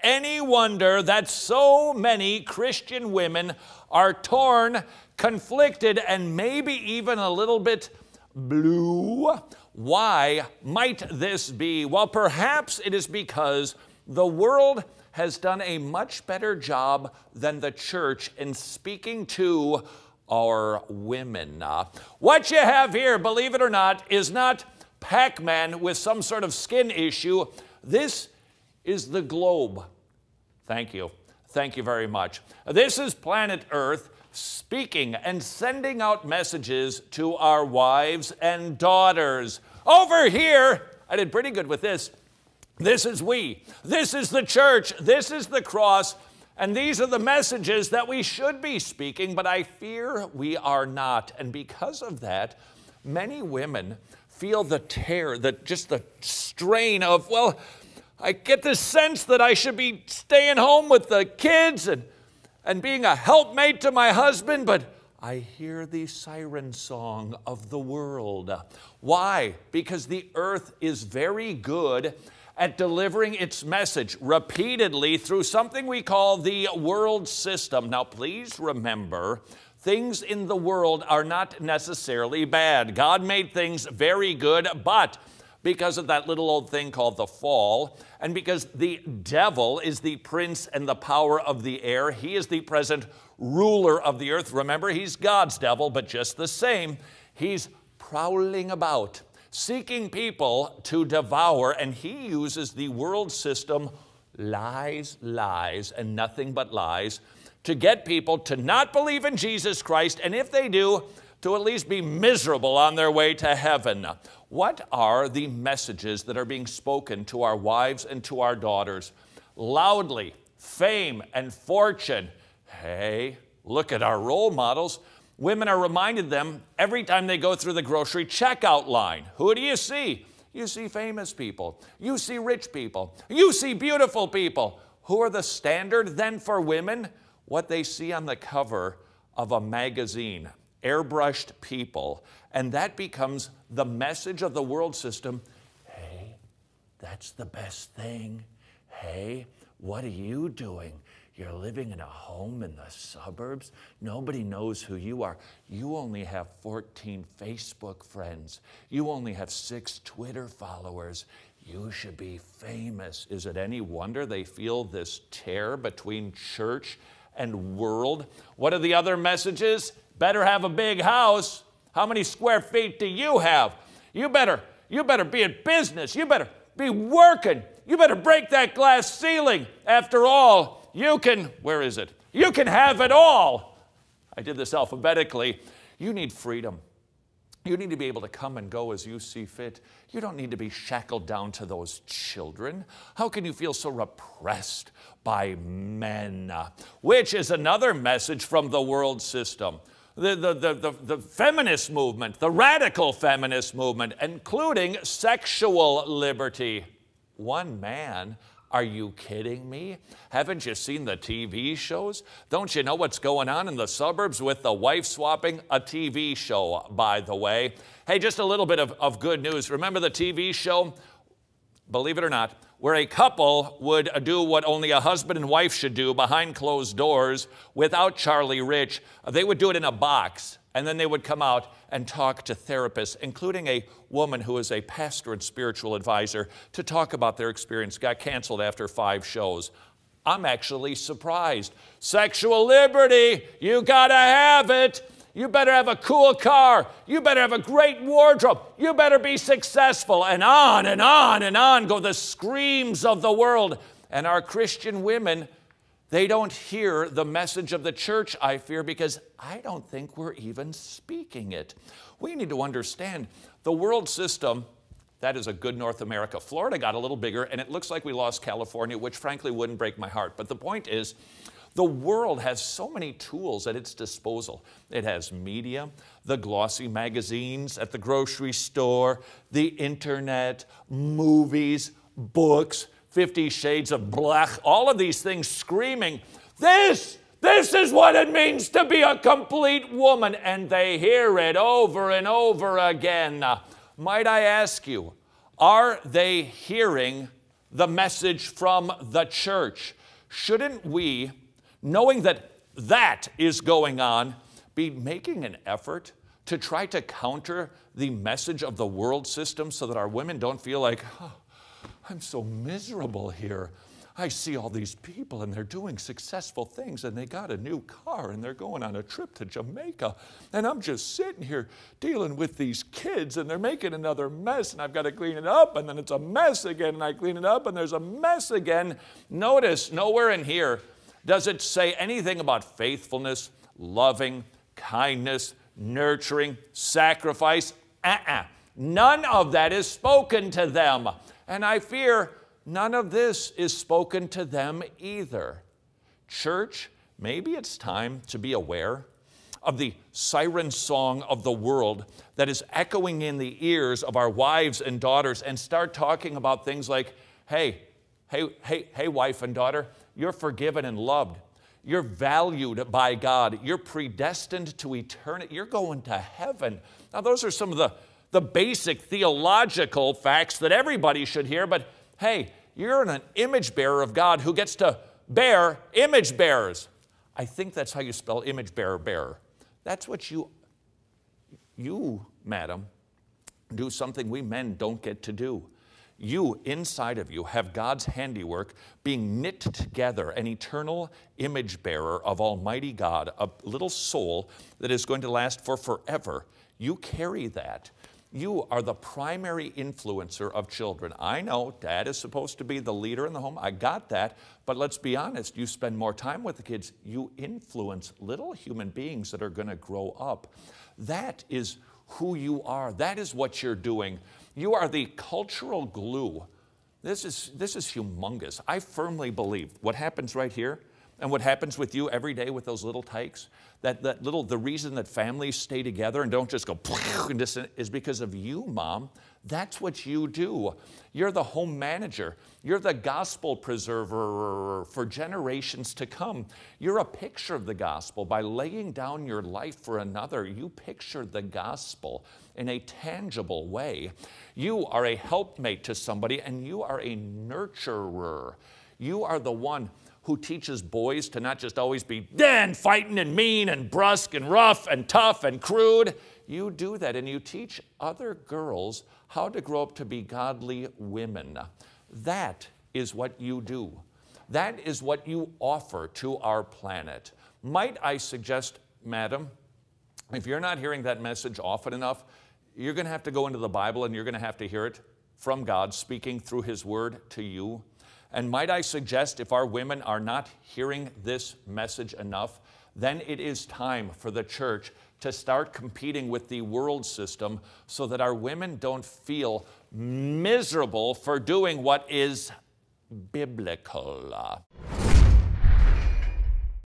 any wonder that so many Christian women are torn, conflicted, and maybe even a little bit blue? Why might this be? Well, perhaps it is because the world has done a much better job than the church in speaking to our women. What you have here, believe it or not, is not Pac-Man with some sort of skin issue. This is the globe. Thank you. Thank you very much. This is planet Earth speaking and sending out messages to our wives and daughters. Over here, I did pretty good with this. This is we. This is the church. This is the cross. And these are the messages that we should be speaking, but I fear we are not. And because of that, many women feel the tear, just the strain of, well, I get the sense that I should be staying home with the kids and being a helpmate to my husband, but I hear the siren song of the world. Why? Because the earth is very good at delivering its message repeatedly through something we call the world system. Now, please remember, things in the world are not necessarily bad. God made things very good, but because of that little old thing called the fall, and because the devil is the prince and the power of the air, he is the present ruler of the earth. Remember, he's God's devil, but just the same, he's prowling about, seeking people to devour, and he uses the world system, lies, lies, and nothing but lies, to get people to not believe in Jesus Christ, and if they do, to at least be miserable on their way to heaven. What are the messages that are being spoken to our wives and to our daughters? Loudly, fame and fortune. Hey, look at our role models. Women are reminded them every time they go through the grocery checkout line. Who do you see? You see famous people. You see rich people. You see beautiful people. Who are the standard then for women? What they see on the cover of a magazine. Airbrushed people. And that becomes the message of the world system. Hey, that's the best thing. Hey, what are you doing? You're living in a home in the suburbs. Nobody knows who you are. You only have 14 Facebook friends. You only have 6 Twitter followers. You should be famous. Is it any wonder they feel this tear between church and world? What are the other messages? Better have a big house. How many square feet do you have? You better be in business. You better be working. You better break that glass ceiling. After all, you can, where is it? You can have it all. I did this alphabetically. You need freedom. You need to be able to come and go as you see fit. You don't need to be shackled down to those children. How can you feel so repressed by men? Which is another message from the world system. The feminist movement, the radical feminist movement, including sexual liberty. One man? Are you kidding me? Haven't you seen the TV shows? Don't you know what's going on in the suburbs with the wife swapping? A TV show, by the way. Hey, just a little bit of good news. Remember the TV show, believe it or not, where a couple would do what only a husband and wife should do behind closed doors without Charlie Rich. They would do it in a box, and then they would come out and talk to therapists, including a woman who is a pastor and spiritual advisor, to talk about their experience. Got canceled after 5 shows. I'm actually surprised. Sexual liberty, you gotta have it. You better have a cool car. You better have a great wardrobe. You better be successful. And on and on and on go the screams of the world. And our Christian women, they don't hear the message of the church, I fear, because I don't think we're even speaking it. We need to understand the world system, that is a good North America. Florida got a little bigger, and it looks like we lost California, which frankly wouldn't break my heart. But the point is, the world has so many tools at its disposal. It has media, the glossy magazines at the grocery store, the internet, movies, books, 50 Shades of Black, all of these things screaming, this is what it means to be a complete woman. And they hear it over and over again. Might I ask you, are they hearing the message from the church. Shouldn't we, knowing that that is going on, be making an effort to try to counter the message of the world system so that our women don't feel like, oh, I'm so miserable here. I see all these people and they're doing successful things and they got a new car and they're going on a trip to Jamaica. And I'm just sitting here dealing with these kids and they're making another mess and I've got to clean it up and then it's a mess again and I clean it up and there's a mess again. Notice nowhere in here does it say anything about faithfulness, loving, kindness, nurturing, sacrifice. None of that is spoken to them. And I fear none of this is spoken to them either. Church, maybe it's time to be aware of the siren song of the world that is echoing in the ears of our wives and daughters and start talking about things like, hey, wife and daughter, you're forgiven and loved. You're valued by God. You're predestined to eternity. You're going to heaven. Now, those are some of the basic theological facts that everybody should hear, but hey, you're an image bearer of God who gets to bear image bearers. I think that's how you spell image bearer, bearer. That's what you, madam, do something we men don't get to do. You, inside of you, have God's handiwork being knit together, an eternal image bearer of Almighty God, a little soul that is going to last for forever. You carry that. You are the primary influencer of children. I know dad is supposed to be the leader in the home. I got that. But let's be honest, you spend more time with the kids. You influence little human beings that are going to grow up. That is who you are. That is what you're doing. You are the cultural glue. This is humongous. I firmly believe what happens right here and what happens with you every day with those little tykes, the reason that families stay together and don't just go and is because of you, Mom. That's what you do. You're the home manager. You're the gospel preserver for generations to come. You're a picture of the gospel. By laying down your life for another, you picture the gospel in a tangible way. You are a helpmate to somebody, and you are a nurturer. You are the one who teaches boys to not just always be fighting and mean and brusque and rough and tough and crude. You do that, and you teach other girls how to grow up to be godly women. That is what you do. That is what you offer to our planet. Might I suggest, madam, if you're not hearing that message often enough, you're going to have to go into the Bible and you're going to have to hear it from God speaking through His Word to you. And might I suggest, if our women are not hearing this message enough, then it is time for the church to start competing with the world system so that our women don't feel miserable for doing what is biblical.